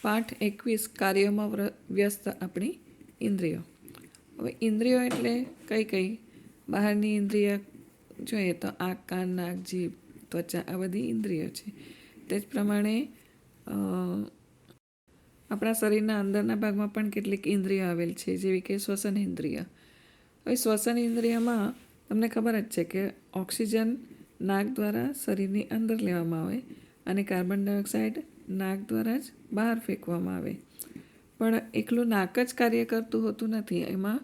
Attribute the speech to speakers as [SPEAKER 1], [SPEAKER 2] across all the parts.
[SPEAKER 1] પાઠ 21 કાર્યોમાં વ્યસ્ત આપણી ઇન્દ્રિયો. હવે ઇન્દ્રિયો એટલે કઈ કઈ? બહારની ઇન્દ્રિય જોઈએ તો આંખ, કાન, નાક, જીભ, ત્વચા, આ બધી ઇન્દ્રિયો છે. તે જ પ્રમાણે આપણા શરીરના અંદરના ભાગમાં પણ કેટલીક ઇન્દ્રિયો આવેલ છે, જેવી કે શ્વસન ઇન્દ્રિય. હવે શ્વસન ઇન્દ્રિયમાં તમને ખબર જ છે કે ઓક્સિજન નાક દ્વારા શરીરની અંદર લેવામાં આવે અને કાર્બન ડાયોક્સાઇડ નાક દ્વારા જ બહાર ફેંકવામાં આવે. પણ એકલું નાક જ કાર્ય કરતું હોતું નથી. એમાં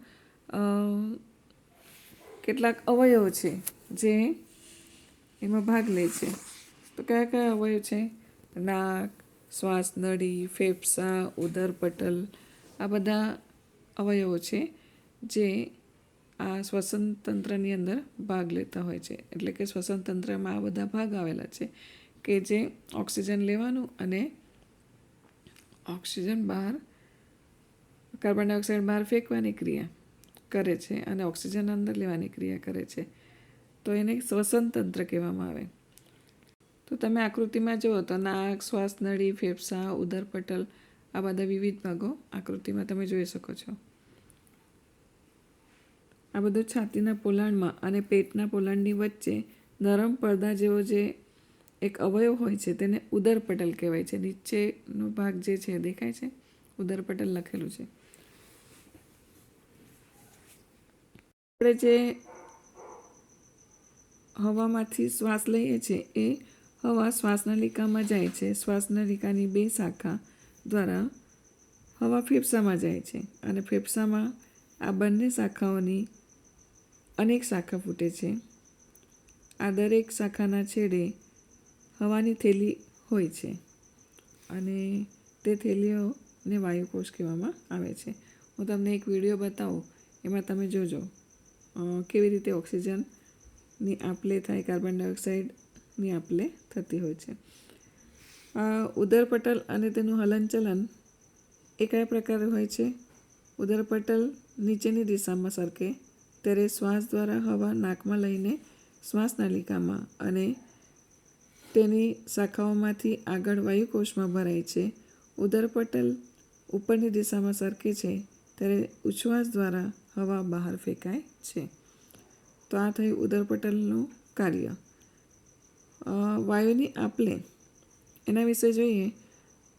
[SPEAKER 1] કેટલાક અવયવો છે જે એમાં ભાગ લે છે. તો કયા કયા અવયવ છે? નાક, શ્વાસ નળી, ફેફસા, ઉદરપટલ, આ બધા અવયવો છે જે આ શ્વસન તંત્રની અંદર ભાગ લેતા હોય છે. એટલે કે શ્વસન તંત્રમાં આ બધા ભાગ આવેલા છે કે જે ઓક્સિજન લેવાનું અને ઓક્સિજન બહાર, કાર્બન ડાયોક્સાઇડ બહાર ફેંકવાની ક્રિયા કરે છે અને ઓક્સિજન અંદર લેવાની ક્રિયા કરે છે. તો એને શ્વસન તંત્ર કહેવામાં આવે. તો તમે આકૃતિમાં જુઓ તો નાક, શ્વાસ નળી, ફેફસા, ઉદરપટલ, આ બધા વિવિધ ભાગો આકૃતિમાં તમે જોઈ શકો છો. આ બધું છાતીના પોલાણમાં અને પેટના પોલાણની વચ્ચે નરમ પડદા જેવો જે એક અવયવ હોય છે તેને ઉદરપટલ કહેવાય છે. નીચેનો ભાગ જે છે દેખાય છે, ઉદરપટલ લખેલું છે. આપણે જે હવામાંથી શ્વાસ લઈએ છીએ એ હવા શ્વાસનલિકામાં જાય છે. શ્વાસનલિકાની 2 શાખા દ્વારા હવા ફેફસામાં જાય છે અને ફેફસામાં આ બંને શાખાઓની અનેક શાખા ફૂટે છે. આ દરેક શાખાના છેડે હવાની થેલી હોય છે અને તે થેલીઓને વાયુકોષ કહેવામાં આવે છે. હું તમને એક વિડીયો બતાવું, એમાં તમે જોજો કેવી રીતે ઓક્સિજનની આપલે થાય, કાર્બન ડાયોક્સાઇડની આપલે થતી હોય છે. આ ઉદરપટલ અને તેનું હલનચલન એ કયા પ્રકારે હોય છે? ઉદરપટલ નીચેની દિશામાં સરકે ત્યારે શ્વાસ દ્વારા હવા નાકમાં લઈને શ્વાસનલિકામાં અને તેની શાખાઓમાંથી આગળ વાયુકોષમાં ભરાય છે. ઉદરપટલ ઉપરની દિશામાં સરકે છે ત્યારે ઉચ્છ્વાસ દ્વારા હવા બહાર ફેંકાય છે. તો આ થયું ઉદરપટલનું કાર્ય. વાયુની આપલે એના વિશે જોઈએ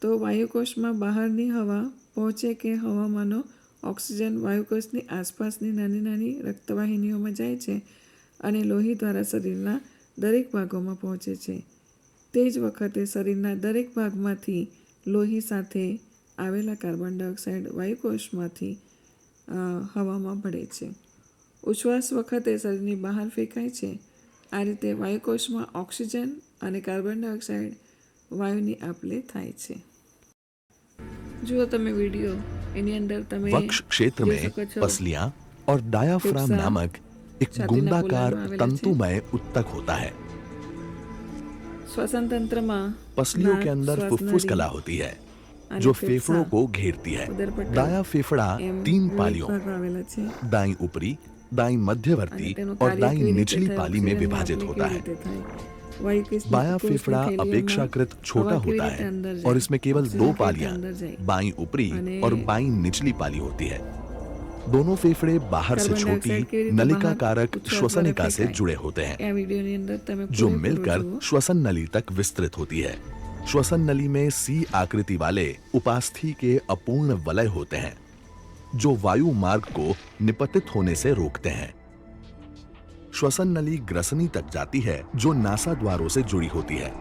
[SPEAKER 1] તો વાયુકોષમાં બહારની હવા પહોંચે કે હવામાંનો ઓક્સિજન વાયુકોષની આસપાસની નાની નાની રક્તવાહિનીઓમાં જાય છે અને લોહી દ્વારા શરીરના દરેક ભાગોમાં પહોંચે છે. તે જ વખતે શરીરના દરેક ભાગમાંથી લોહી સાથે આવેલા કાર્બન ડાયોક્સાઇડ વાયુકોષમાંથી હવામાં ભળે છે. ઉચ્છ્વાસ વખતે શરીરની બહાર ફેંકાય છે. આ રીતે વાયુકોષમાં ઓક્સિજન અને કાર્બન ડાયોક્સાઇડ વાયુની આપલે થાય છે. જુઓ તમે વિડીયો, એની અંદર તમે
[SPEAKER 2] वक्ष क्षेत्र में पसलियां और डायाफ्राम नामक एक गुंडाकार तंतुमय उत्तक होता है.
[SPEAKER 1] श्वसन तंत्र में
[SPEAKER 2] पसलियों के अंदर फुफ्फुस कला होती है जो फेफड़ों को घेरती है. डायाफेफड़ा 3 पालियों, दाईं ऊपरी, दाईं मध्यवर्ती और दाईं निचली पाली में विभाजित होता है. बायां फेफड़ा अपेक्षाकृत छोटा होता है और इसमें केवल 2 पालियां, बाईं ऊपरी और बाईं निचली पाली होती है. दोनों फेफड़े बाहर से छोटी नलिका कारक श्वसनिका से जुड़े होते हैं जो मिलकर श्वसन नली तक विस्तृत होती है. श्वसन नली में सी आकृति वाले उपास्थि के अपूर्ण वलय होते हैं जो वायु मार्ग को निपतित होने से रोकते हैं. श्वसन नली ग्रसनी तक जाती है जो नासा द्वारों से जुड़ी होती है.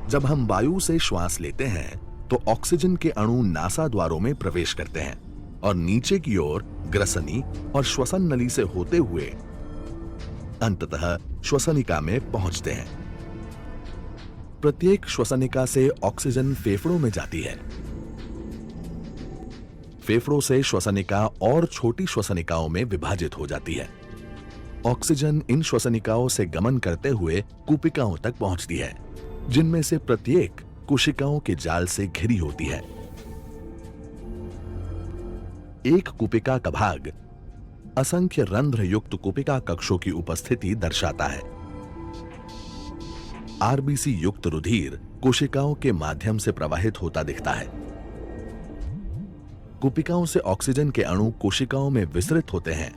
[SPEAKER 2] जब हम वायु से श्वास लेते हैं तो ऑक्सीजन के अणु नासा द्वारों में प्रवेश करते हैं और नीचे की ओर ग्रसनी और श्वसन नली से होते हुए अंततः श्वसनिका में पहुंचते हैं. प्रत्येक श्वसनिका से ऑक्सीजन फेफड़ों में जाती है. फेफड़ों से श्वसनिका और छोटी श्वसनिकाओं में विभाजित हो जाती है. ऑक्सीजन इन श्वसनिकाओं से गमन करते हुए कूपिकाओं तक पहुंचती है जिनमें से प्रत्येक कोशिकाओं के जाल से घिरी होती है. एक कुपिका का भाग असंख्य रंध्र युक्त कुपिका कक्षों की उपस्थिति दर्शाता है. आरबीसी युक्त रुधिर कोशिकाओं के माध्यम से प्रवाहित होता दिखता है. कुपिकाओं से ऑक्सीजन के अणु कोशिकाओं में विसरित होते हैं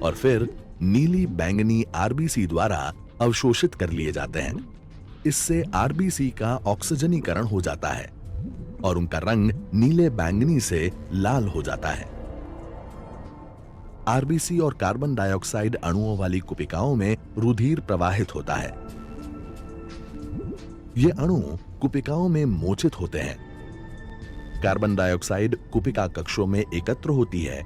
[SPEAKER 2] और फिर नीली बैंगनी आरबीसी द्वारा अवशोषित कर लिए जाते हैं। इससे आरबीसी का ऑक्सीजनीकरण हो जाता है और उनका रंग नीले बैंगनी से लाल हो जाता है। आरबीसी और कार्बन डाइऑक्साइड अणुओं वाली कुपिकाओं में रुधिर प्रवाहित होता है। ये अणु कुपिकाओं में मोचित होते हैं। कार्बन डाइऑक्साइड कुपिका कक्षों में एकत्र होती है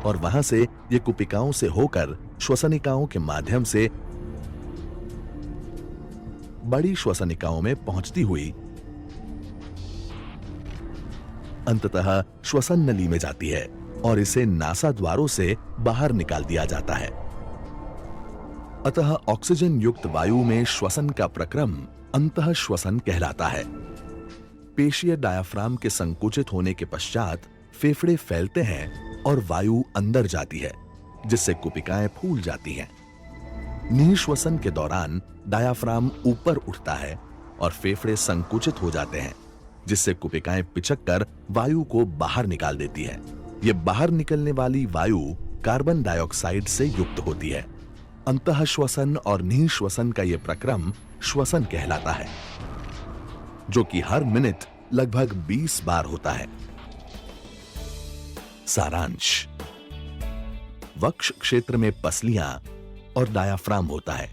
[SPEAKER 2] और वहां से ये कुपिकाओं से होकर श्वसनिकाओं के माध्यम से बड़ी श्वसनिकाओं में पहुंचती हुई अंततः श्वसन नली में जाती है और इसे नासा द्वारों से बाहर निकाल दिया जाता है। अतः ऑक्सीजन युक्त वायु में श्वसन का प्रक्रम अंतः श्वसन कहलाता है। पेशीय डायाफ्राम के संकुचित होने के पश्चात फेफड़े फैलते हैं और वायु अंदर जाती है, जिससे कुपिकाएं फूल जाती हैं। निःश्वसन के दौरान डायाफ्राम ऊपर उठता है और फेफड़े संकुचित हो जाते हैं, जिससे कुपिकाएं पिचककर वायु को बाहर निकाल देती है। ये बाहर निकलने वाली वायु कार्बन डाइऑक्साइड से युक्त होती है। अंतः श्वसन और निःश्वसन का यह प्रक्रम श्वसन कहलाता है, जो कि हर मिनट लगभग 20 बार होता है। सारांश: वक्ष क्षेत्र में पसलियां और डायाफ्राम होता है,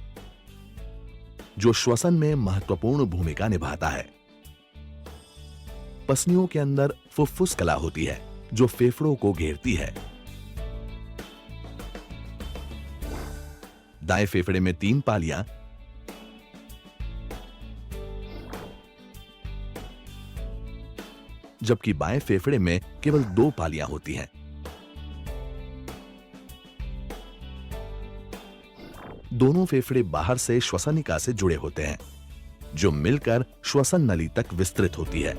[SPEAKER 2] जो श्वसन में महत्वपूर्ण भूमिका निभाता है। पसलियों के अंदर फुफ्फुस कला होती है, जो फेफड़ों को घेरती है। दाएं फेफड़े में 3 पालियां, जबकि बाएं फेफड़े में केवल 2 पालियां होती हैं। दोनों फेफड़े बाहर से श्वसनिका से जुड़े होते हैं, जो मिलकर श्वसन नली तक विस्तृत होती है।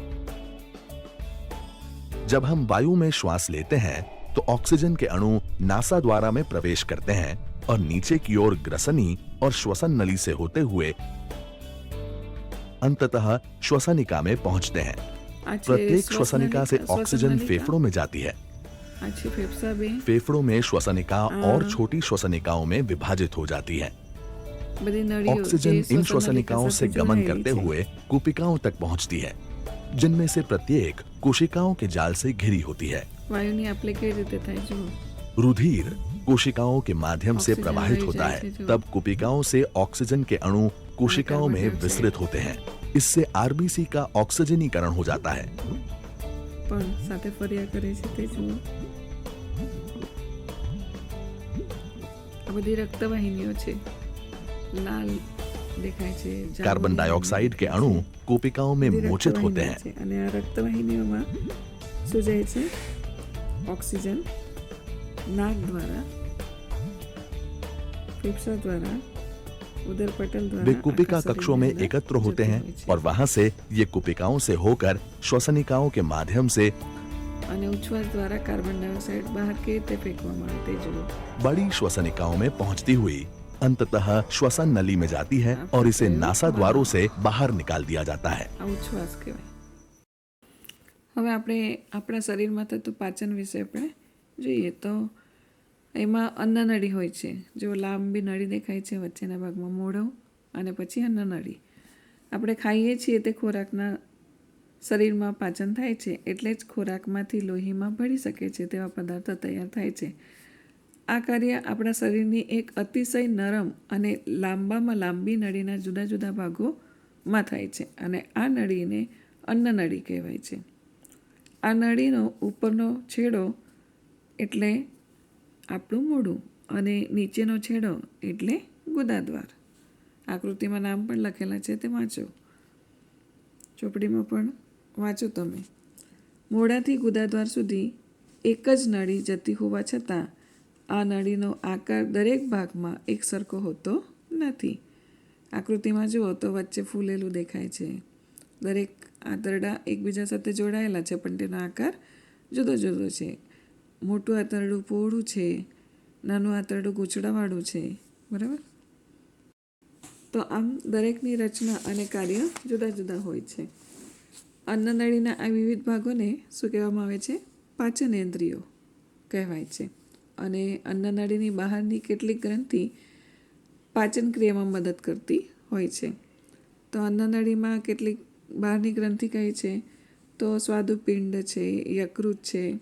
[SPEAKER 2] जब हम वायु में श्वास लेते हैं तो ऑक्सीजन के अणु नासा द्वारा में प्रवेश करते हैं और नीचे की ओर ग्रसनी और श्वसन नली से होते हुए अंततः श्वसनिका में पहुंचते हैं। प्रत्येक श्वसनिका से ऑक्सीजन फेफड़ों में जाती है। फेफड़ों में श्वसनिका और छोटी श्वसनिकाओं में विभाजित हो जाती है। ऑक्सीजन इन श्वसनिकाओं से गमन करते हुए कुपिकाओं तक पहुंचती है, जिनमें से प्रत्येक कोशिकाओं के जाल से घिरी होती है। रुधिर कोशिकाओं के माध्यम से प्रवाहित होता है, तब कुपिकाओं से ऑक्सीजन के अणु कोशिकाओं में विसरित होते हैं। इससे आरबीसी का ऑक्सीजनीकरण हो जाता है। कार्बन डाइऑक्साइड के अणु कोशिकाओं में मोचित होते हैं।
[SPEAKER 1] रक्तवाहिनीओं શું જાય છે? ઓક્સિજન નાક દ્વારા, ફેફસા દ્વારા, ઉદરપટલ દ્વારા
[SPEAKER 2] वे कुपिका कक्षों में एकत्र होते हैं और वहां से ये कुपिकाओं से होकर श्वसनिकाओं के माध्यम से
[SPEAKER 1] અને ઉચ્છ્વાસ દ્વારા કાર્બન ડાયોક્સાઇડ બહાર કેવી રીતે ફેંકવામાં આવે તે જુઓ।
[SPEAKER 2] बड़ी श्वसनिकाओं में पहुंचती हुई अंततः श्वसन नली में जाती है और इसे नासा द्वारों से बाहर निकाल दिया जाता है।
[SPEAKER 1] આ ઉચ્છ્વાસ કહેવાય। હવે આપણે આપણા શરીરમાં થતું પાચન વિશે આપણે જોઈએ તો એમાં અન્નનળી હોય છે, જો લાંબી નળી દેખાય છે, વચ્ચેના ભાગમાં મોઢું અને પછી અન્નનળી। આપણે ખાઈએ છીએ તે ખોરાકના શરીરમાં પાચન થાય છે, એટલે જ ખોરાકમાંથી લોહીમાં ભળી શકે છે તેવા પદાર્થો તૈયાર થાય છે। આ કાર્ય આપણા શરીરની એક અતિશય નરમ અને લાંબામાં લાંબી નળીના જુદા જુદા ભાગોમાં થાય છે અને આ નળીને અન્નનળી કહેવાય છે। આ નળીનો ઉપરનો છેડો એટલે આપણું મોઢું અને નીચેનો છેડો એટલે ગુદાદ્વાર। આકૃતિમાં નામ પણ લખેલા છે તે વાંચો, ચોપડીમાં પણ વાંચો તમે। મોઢાથી ગુદાદ્વાર સુધી એક જ નળી જતી હોવા છતાં આ નળીનો આકાર દરેક ભાગમાં એકસરખો હોતો નથી। આકૃતિમાં જુઓ તો વચ્ચે ફૂલેલું દેખાય છે। દરેક આંતરડા એકબીજા સાથે જોડાયેલા છે, પણ તેનો આકાર જુદો જુદો છે। મોટું આંતરડું પહોળું છે, નાનું આંતરડું ગૂંચળાવાળું છે, બરાબર। તો આમ દરેકની રચના અને કાર્ય જુદા જુદા હોય છે. અન્નનળીના આ વિવિધ ભાગોને શું કહેવામાં આવે છે? પાચનેન્દ્રિયો કહેવાય છે. અને અન્નનળીની બહારની કેટલીક ગ્રંથિ પાચન ક્રિયામાં મદદ કરતી હોય છે. તો અન્નનળીમાં કેટલીક બહારની ગ્રંથિ કઈ છે? તો સ્વાદુપિંડ છે, યકૃત છે,